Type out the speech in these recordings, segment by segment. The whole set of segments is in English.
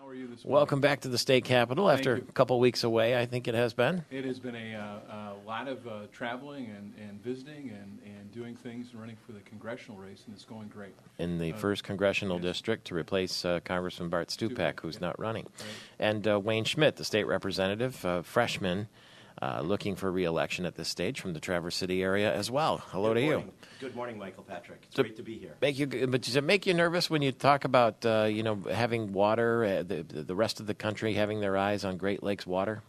How are you this morning? Welcome back to the state capitol after a couple weeks away, I think it has been. It has been a lot of traveling and visiting and doing things and running for the congressional race, and it's going great. In the 1st Congressional District to replace Congressman Bart Stupak, who's not running. Right. And Wayne Schmidt, the state representative, freshman, looking for re-election at this stage from the Traverse City area as well. Hello to you. Good morning, Michael Patrick. It's great to be here. But does it make you nervous when you talk about having water, the rest of the country having their eyes on Great Lakes water?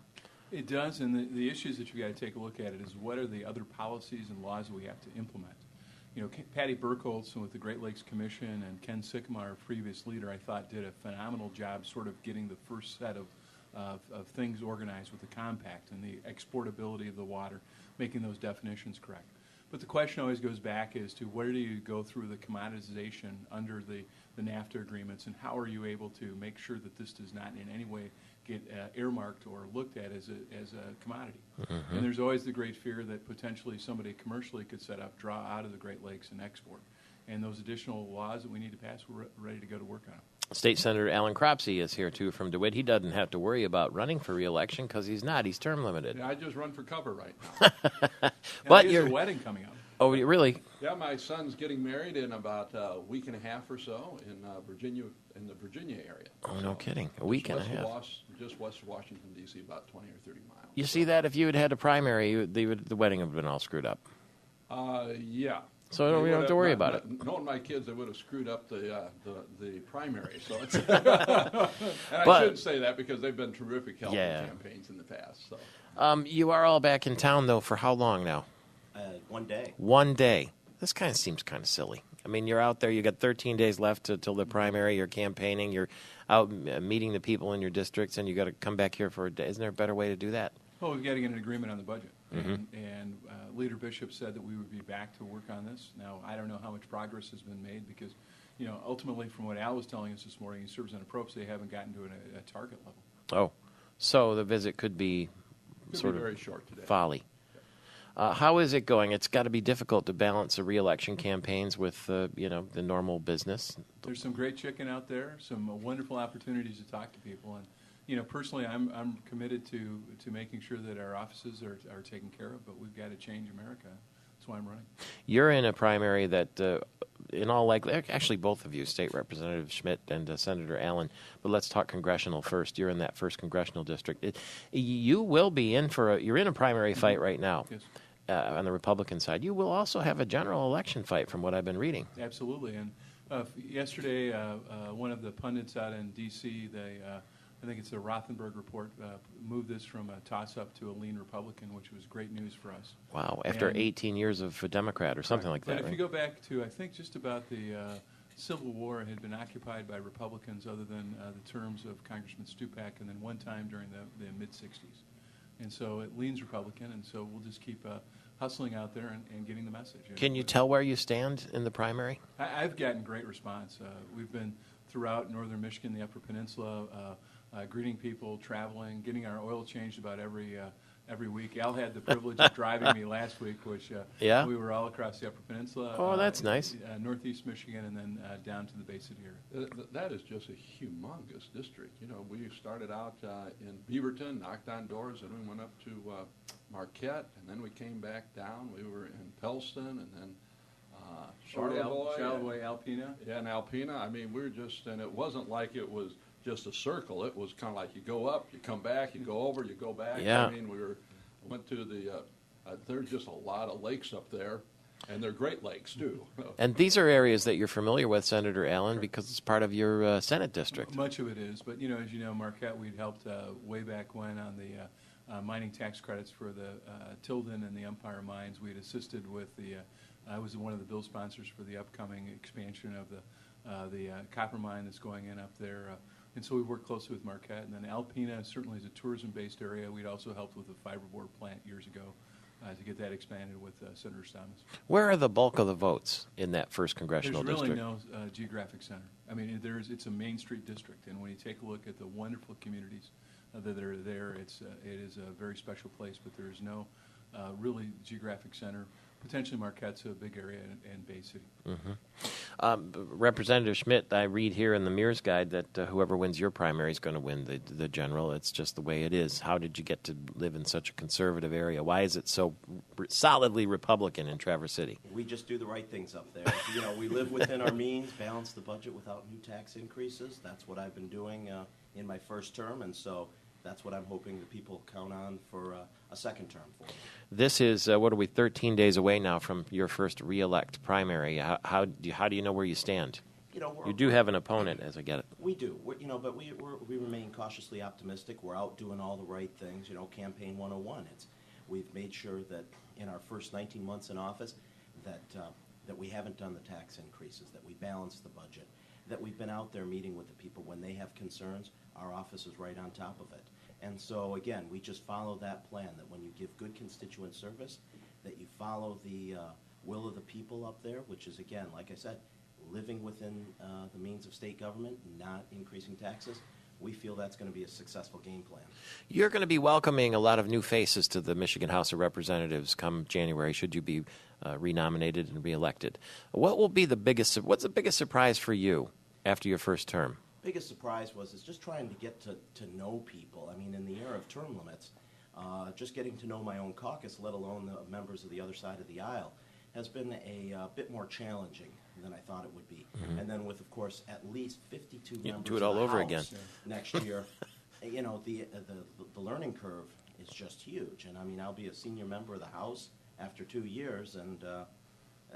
It does, and the issues that you got to take a look at it is what are the other policies and laws that we have to implement. You know, Patty Burkholz with the Great Lakes Commission and Ken Sycamore, our previous leader, I thought did a phenomenal job sort of getting the first set of things organized with the compact and the exportability of the water, making those definitions correct. But the question always goes back as to where do you go through the commoditization under the NAFTA agreements, and how are you able to make sure that this does not in any way get earmarked or looked at as a commodity. Mm-hmm. And there's always the great fear that potentially somebody commercially could set up, draw out of the Great Lakes and export. And those additional laws that we need to pass, we're ready to go to work on them. State Senator Alan Cropsey is here, too, from DeWitt. He doesn't have to worry about running for re-election because he's not. He's term limited. Yeah, I just run for cover right now. But there's a wedding coming up. Oh, really? Yeah, my son's getting married in about a week and a half or so in Virginia, in the Virginia area. Oh, no kidding. A week and a half. Just west of Washington, D.C., about 20 or 30 miles. You see that? If you had had a primary, the wedding would have been all screwed up. Yeah. So we don't have to worry about it. Knowing my kids, they would have screwed up the primary. So it's and I shouldn't say that because they've been terrific help in campaigns in the past. So you are all back in town, though, for how long now? 1 day. 1 day. This kind of seems kind of silly. I mean, you're out there. You got 13 days left till the primary. You're campaigning. You're out meeting the people in your districts, and you got to come back here for a day. Isn't there a better way to do that? Well, we've got to get an agreement on the budget. Mm-hmm. And Leader Bishop said that we would be back to work on this. Now, I don't know how much progress has been made because, you know, ultimately from what Al was telling us this morning, he serves on a Cropsey, they haven't gotten to a target level. Oh, so the visit could be very short today. Folly. How is it going? It's got to be difficult to balance the re-election campaigns with, the normal business. There's some great chicken out there, some wonderful opportunities to talk to people, and you know, personally, I'm committed to making sure that our offices are taken care of. But we've got to change America. That's why I'm running. You're in a primary that, in all likelihood, actually both of you, State Representative Schmidt and Senator Allen. But let's talk congressional first. You're in that 1st Congressional District. You will be in you're in a primary fight right now. Yes. On the Republican side. You will also have a general election fight, from what I've been reading. Absolutely. And yesterday, one of the pundits out in D.C., I think it's the Rothenberg report, moved this from a toss-up to a lean Republican, which was great news for us. Wow, after 18 years of a Democrat or something like that, But if right? you go back to, I think, just about the Civil War had been occupied by Republicans other than the terms of Congressman Stupak and then one time during the mid-'60s. And so it leans Republican, and so we'll just keep hustling out there and getting the message. Can you tell where you stand in the primary? I've gotten great response. We've been throughout northern Michigan, the Upper Peninsula, greeting people, traveling, getting our oil changed about every week. Al had the privilege of driving me last week, which we were all across the Upper Peninsula. Oh, that's nice. Northeast Michigan and then down to the Bay City area. That is just a humongous district. You know, we started out in Beaverton, knocked on doors, and we went up to Marquette, and then we came back down. We were in Pellston, and then Charlevoix, Alpena. Yeah, and Alpena. I mean, we were just, and it wasn't like it was just a circle. It was kind of like you go up, you come back, you go over, you go back. Yeah. I mean, went to the, there's just a lot of lakes up there, and they're great lakes, too. And these are areas that you're familiar with, Senator Allen, because it's part of your Senate district. Much of it is. But, you know, as you know, Marquette, we'd helped way back when on the mining tax credits for the Tilden and the Empire mines. We'd assisted with I was one of the bill sponsors for the upcoming expansion of the copper mine that's going in up there. And so we worked closely with Marquette. And then Alpena certainly is a tourism-based area. We'd also helped with a fiberboard plant years ago to get that expanded with Senator Thomas. Where are the bulk of the votes in that 1st Congressional District? There's really no geographic center. I mean, it's a Main Street district. And when you take a look at the wonderful communities that are there, it is a very special place. But there is no really geographic center. Potentially Marquette's a big area and Bay City. Mm-hmm. Representative Schmidt, I read here in the Mears Guide that whoever wins your primary is going to win the general. It's just the way it is. How did you get to live in such a conservative area? Why is it so solidly Republican in Traverse City? We just do the right things up there. We live within our means, balance the budget without new tax increases. That's what I've been doing in my first term, and so that's what I'm hoping the people count on for a second term for me. This is, 13 days away now from your first re-elect primary. How do you know where you stand? You do have an opponent, as I get it. We do, but we remain cautiously optimistic. We're out doing all the right things. Campaign 101. We've made sure that in our first 19 months in office that we haven't done the tax increases, that we balanced the budget, that we've been out there meeting with the people when they have concerns. Our office is right on top of it. And so, again, we just follow that plan, that when you give good constituent service, that you follow the will of the people up there, which is, again, like I said, living within the means of state government, not increasing taxes. We feel that's going to be a successful game plan. You're going to be welcoming a lot of new faces to the Michigan House of Representatives come January, should you be renominated and reelected. What's the biggest surprise for you after your first term? Biggest surprise was just trying to get to know people. I mean, in the era of term limits, just getting to know my own caucus, let alone the members of the other side of the aisle, has been a bit more challenging than I thought it would be. Mm-hmm. And then with, of course, at least 52 members do it all of the over House again next year, the learning curve is just huge. And I mean, I'll be a senior member of the House after 2 years, and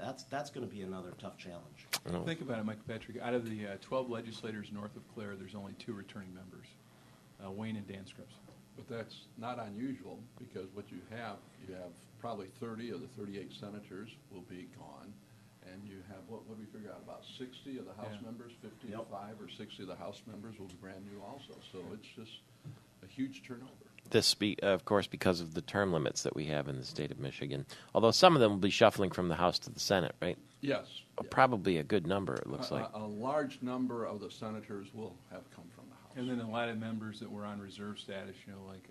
that's going to be another tough challenge. Think about it, Michael Patrick. Out of the 12 legislators north of Clare, there's only 2 returning members, Wayne and Dan Cropsey. But that's not unusual, because what you have probably 30 of the 38 senators will be gone, and you have, what we figure out, about 60 of the House members, 55 or 60 of the House members will be brand new also. So it's just a huge turnover. This, of course, because of the term limits that we have in the state of Michigan. Although some of them will be shuffling from the House to the Senate, right? Yes. Probably a good number, it looks like. A large number of the senators will have come from the House. And then a lot of members that were on reserve status, like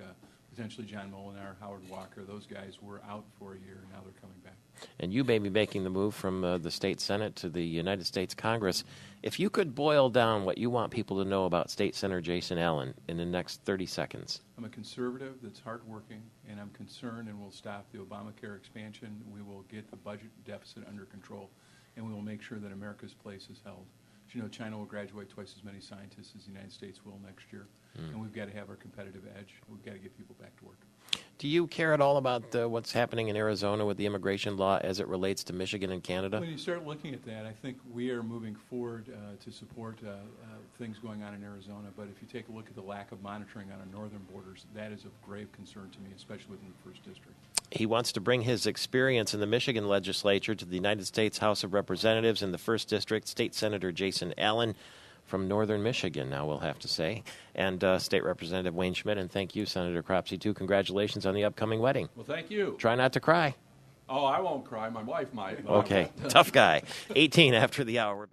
potentially John Molinar, Howard Walker, those guys were out for a year, and now they're coming back. And you may be making the move from the state Senate to the United States Congress. If you could boil down what you want people to know about State Senator Jason Allen in the next 30 seconds. I'm a conservative that's hardworking, and I'm concerned and will stop the Obamacare expansion. We will get the budget deficit under control, and we will make sure that America's place is held. As China will graduate twice as many scientists as the United States will next year, and we've got to have our competitive edge. We've got to get people back to work. Do you care at all about what's happening in Arizona with the immigration law as it relates to Michigan and Canada? When you start looking at that, I think we are moving forward to support things going on in Arizona. But if you take a look at the lack of monitoring on our northern borders, that is of grave concern to me, especially within the 1st District. He wants to bring his experience in the Michigan legislature to the United States House of Representatives in the 1st District. State Senator Jason Allen from northern Michigan, now we'll have to say, and State Representative Wayne Schmidt. And thank you, Senator Cropsey, too. Congratulations on the upcoming wedding. Well, thank you. Try not to cry. Oh, I won't cry. My wife might. Okay, tough guy. 18 after the hour. We're back.